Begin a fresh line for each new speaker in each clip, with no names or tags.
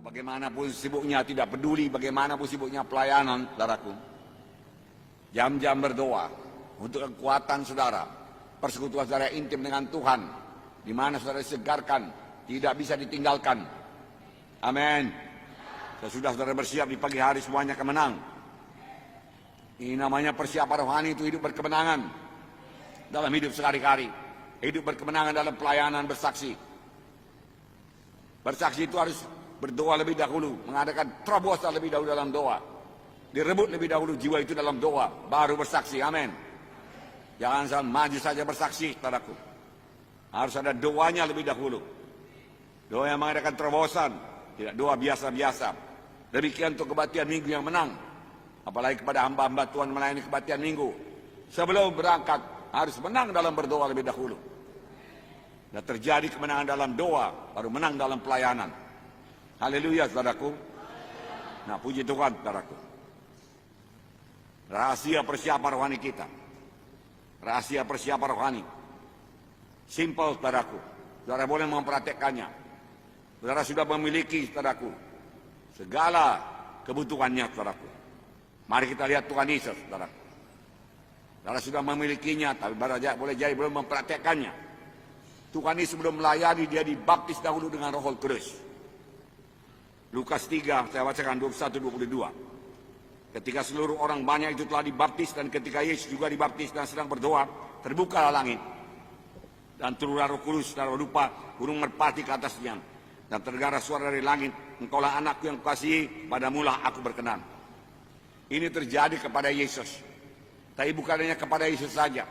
Bagaimanapun sibuknya, tidak peduli bagaimanapun sibuknya pelayanan, saudaraku. Jam-jam berdoa untuk kekuatan saudara, persekutuan saudara intim dengan Tuhan, di mana saudara disegarkan, tidak bisa ditinggalkan. Amin. Sesudah saudara bersiap di pagi hari, semuanya akan menang. Ini namanya persiapan rohani, itu hidup berkemenangan dalam hidup sehari-hari. Hidup berkemenangan dalam pelayanan bersaksi. Bersaksi itu harus berdoa lebih dahulu, mengadakan terobosan lebih dahulu dalam doa. Direbut lebih dahulu jiwa itu dalam doa, baru bersaksi. Amin. Jangan asal maju saja bersaksi, saudaraku. Harus ada doanya lebih dahulu. Doa yang mengadakan terobosan, tidak doa biasa-biasa. Demikian untuk kebaktian minggu yang menang. Apalagi kepada hamba-hamba Tuhan melayani kebaktian minggu. Sebelum berangkat, harus menang dalam berdoa lebih dahulu. Dan terjadi kemenangan dalam doa, baru menang dalam pelayanan. Haleluya, saudaraku. Nah, puji Tuhan, saudaraku. Rahasia persiapan rohani kita. Rahasia persiapan rohani. Simple, saudaraku. Saudara boleh mempraktekkannya. Saudara sudah memiliki, saudaraku, segala kebutuhannya, saudaraku. Mari kita lihat Tuhan Yesus, saudaraku. Saudara sudah memilikinya, tapi boleh jadi belum mempraktekkannya. Tuhan Yesus sebelum melayani, dia dibaptis dahulu dengan Roh Kudus. Lukas 3, saya bacakan 21-22. Ketika seluruh orang banyak itu telah dibaptis, dan ketika Yesus juga dibaptis dan sedang berdoa, terbukalah langit. Dan turunlah Roh Kudus secara rupa burung merpati ke atasnya. Dan terdengar suara dari langit, engkaulah anakku yang kukasihi, padamulah aku berkenan. Ini terjadi kepada Yesus. Tapi bukan hanya kepada Yesus saja.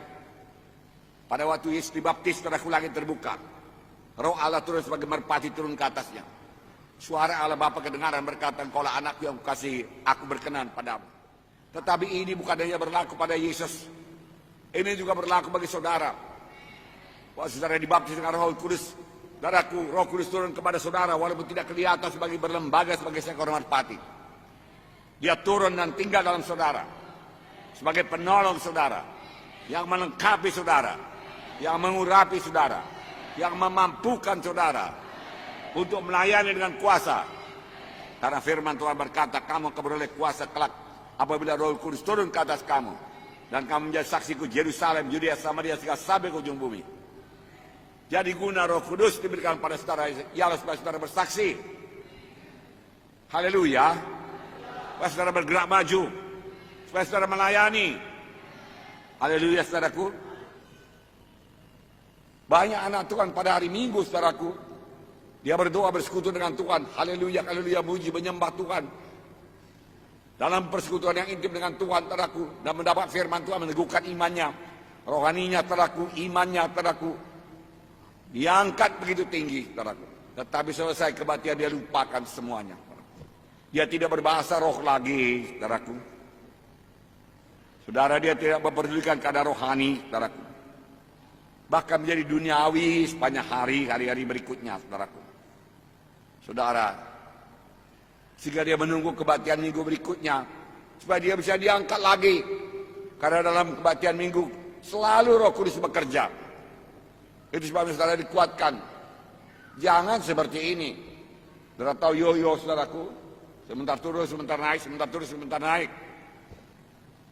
Pada waktu Yesus dibaptis, saudaraku, langit terbuka. Roh Allah turun sebagai merpati turun ke atasnya. Suara Allah Bapa kedengaran berkata, engkaulah anakku yang kukasihi, aku berkenan padamu. Tetapi ini bukan hanya berlaku pada Yesus. Ini juga berlaku bagi saudara. Waktu saudara dibaptis dengan Roh Kudus, saudaraku, Roh Kudus turun kepada saudara walaupun tidak kelihatan sebagai berlembaga sebagai seekor merpati. Dia turun dan tinggal dalam saudara sebagai penolong saudara, yang melengkapi saudara, yang mengurapi saudara, yang memampukan saudara untuk melayani dengan kuasa. Karena firman Tuhan berkata, kamu akan beroleh kuasa kelak apabila Roh Kudus turun ke atas kamu, dan kamu menjadi saksiku Yerusalem, Yudea, Samaria, sampai ke ujung bumi. Jadi guna Roh Kudus diberikan pada saudara ialah supaya saudara bersaksi. Haleluya. Supaya saudara bergerak maju, supaya saudara melayani. Haleluya, saudaraku. Banyak anak Tuhan pada hari Minggu, saudaraku, dia berdoa bersekutu dengan Tuhan. Haleluya, haleluya, muji, menyembah Tuhan. Dalam persekutuan yang intim dengan Tuhan, saudaraku, dan mendapat firman Tuhan, meneguhkan imannya, rohaninya, saudaraku, imannya, saudaraku, diangkat begitu tinggi, saudaraku. Tetapi selesai kebaktian, dia lupakan semuanya. Dia tidak berbahasa roh lagi, saudaraku. Saudara, dia tidak memperdulikan keadaan rohani, saudaraku. Bahkan menjadi duniawi sepanjang hari-hari berikutnya, saudaraku. Saudara, sehingga dia menunggu kebaktian minggu berikutnya, supaya dia bisa diangkat lagi. Karena dalam kebaktian minggu, selalu Roh Kudus bekerja. Itu sebabnya saudara dikuatkan. Jangan seperti ini. Saudara tahu yo-yo, saudaraku. Sebentar turun, sebentar naik, sebentar turun, sebentar naik.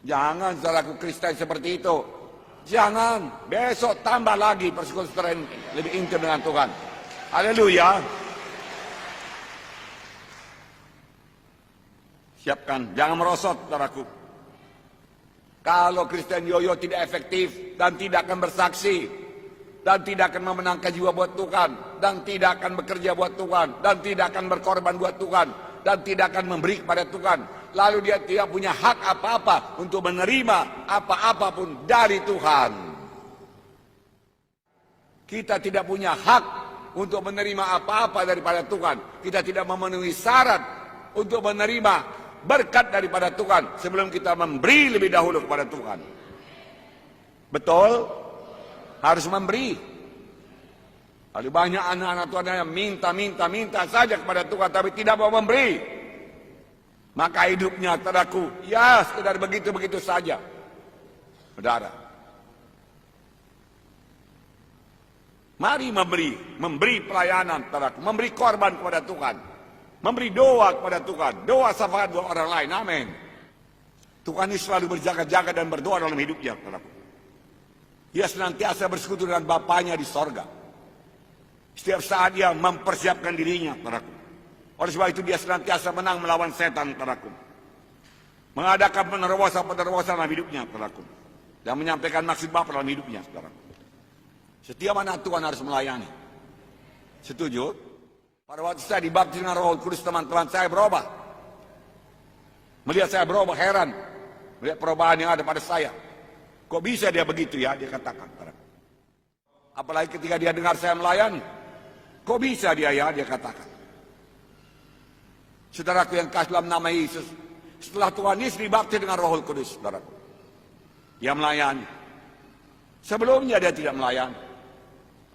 Jangan, saudaraku, Kristen seperti itu. Jangan. Besok tambah lagi persekutuan lebih intim dengan Tuhan. Haleluya. Siapkan, jangan merosot, saudaraku. Kalau Kristen yoyo tidak efektif dan tidak akan bersaksi, dan tidak akan memenangkan jiwa buat Tuhan, dan tidak akan bekerja buat Tuhan, dan tidak akan berkorban buat Tuhan, dan tidak akan memberi kepada Tuhan, lalu dia tidak punya hak apa-apa untuk menerima apa-apapun dari Tuhan. Kita tidak punya hak untuk menerima apa-apa daripada Tuhan. Kita tidak memenuhi syarat untuk menerima berkat daripada Tuhan sebelum kita memberi lebih dahulu kepada Tuhan. Betul? Harus memberi. Ada banyak anak-anak Tuhan yang minta saja kepada Tuhan, tapi tidak mau memberi. Maka hidupnya, saudaraku, ya sekedar begitu-begitu saja. Saudara, mari memberi pelayanan, saudaraku, memberi korban kepada Tuhan, memberi doa kepada Tuhan, doa syafaat buat orang lain. Amin. Tuhan ini selalu berjaga-jaga dan berdoa dalam hidupnya, saudaraku. Dia senantiasa bersekutu dengan Bapanya di sorga. Setiap saat dia mempersiapkan dirinya, saudaraku. Oleh sebab itu dia senantiasa menang melawan setan, saudaraku. Mengadakan penerobosan-penerobosan dalam hidupnya, saudaraku. Dan menyampaikan maksud Bapa dalam hidupnya, saudaraku. Setiap mana Tuhan harus melayani. Setuju? Pada waktu saya dibaptis dengan Roh Kudus, teman-teman saya berubah. Melihat saya berubah, heran. Melihat perubahan yang ada pada saya. Kok bisa dia begitu ya? Dia katakan. Apalagi ketika dia dengar saya melayani. Kok bisa dia ya? Dia katakan. Saudaraku yang kasih dalam nama Yesus. Setelah Tuhan Yesus dibaptis dengan Roh Kudus, saudaraku. Dia melayani. Sebelumnya dia tidak melayani.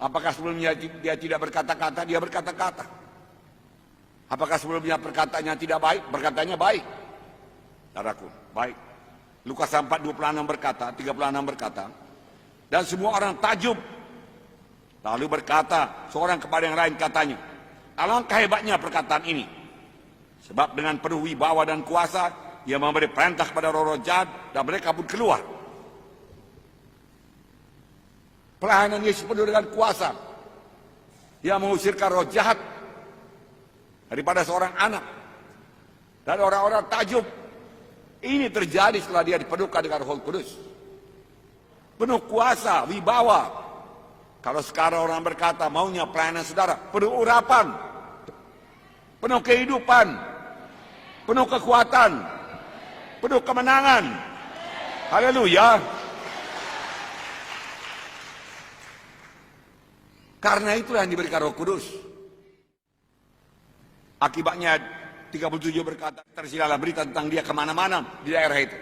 Apakah sebelumnya dia tidak berkata-kata? Dia berkata-kata. Apakah sebelumnya perkataannya tidak baik? Berkatanya baik. Saudaraku, baik. Lukas 4:26 berkata, 36 berkata, dan semua orang takjub. Lalu berkata seorang kepada yang lain katanya, alangkah hebatnya perkataan ini. Sebab dengan penuh wibawa dan kuasa, ia memberi perintah kepada roh-roh jahat dan mereka pun keluar. Pelayanan Yesus penuh dengan kuasa. Dia mengusirkan roh jahat daripada seorang anak. Dan orang-orang takjub. Ini terjadi setelah dia dipenuhkan dengan Roh Kudus. Penuh kuasa, wibawa. Kalau sekarang orang berkata maunya pelayanan saudara, penuh urapan, penuh kehidupan, penuh kekuatan, penuh kemenangan. Haleluya. Karena itulah yang diberikan Roh Kudus. Akibatnya 37 berkata, tersiarlah berita tentang dia kemana-mana di daerah itu.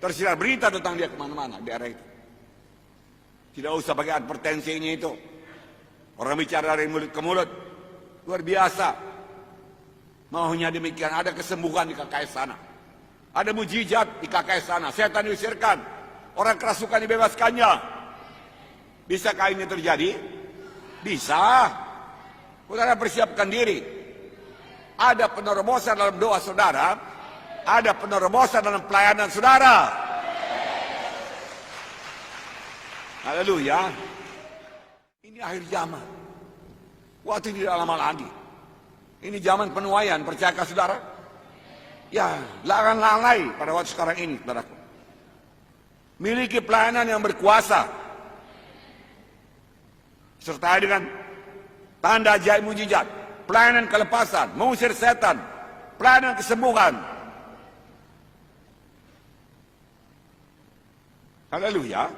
Tersiar berita tentang dia kemana-mana di daerah itu. Tidak usah pakai advertensinya itu. Orang bicara dari mulut ke mulut. Luar biasa. Maunya demikian. Ada kesembuhan di KKS sana. Ada mujizat di KKS sana. Setan diusirkan. Orang kerasukan dibebaskannya. Bisakah ini terjadi? Bisa. Saudara persiapkan diri. Ada penerobosan dalam doa saudara. Ada penerobosan dalam pelayanan saudara. Haleluya. Ini akhir zaman. Waktu tidak lama lagi. Ini zaman penuaian. Percayakah saudara? Ya, jangan lalai pada waktu sekarang ini, saudaraku. Miliki pelayanan yang berkuasa. Sertai dengan tanda ajaib mujizat. Pelayanan kelepasan, mengusir setan, pelayanan kesembuhan. Haleluya.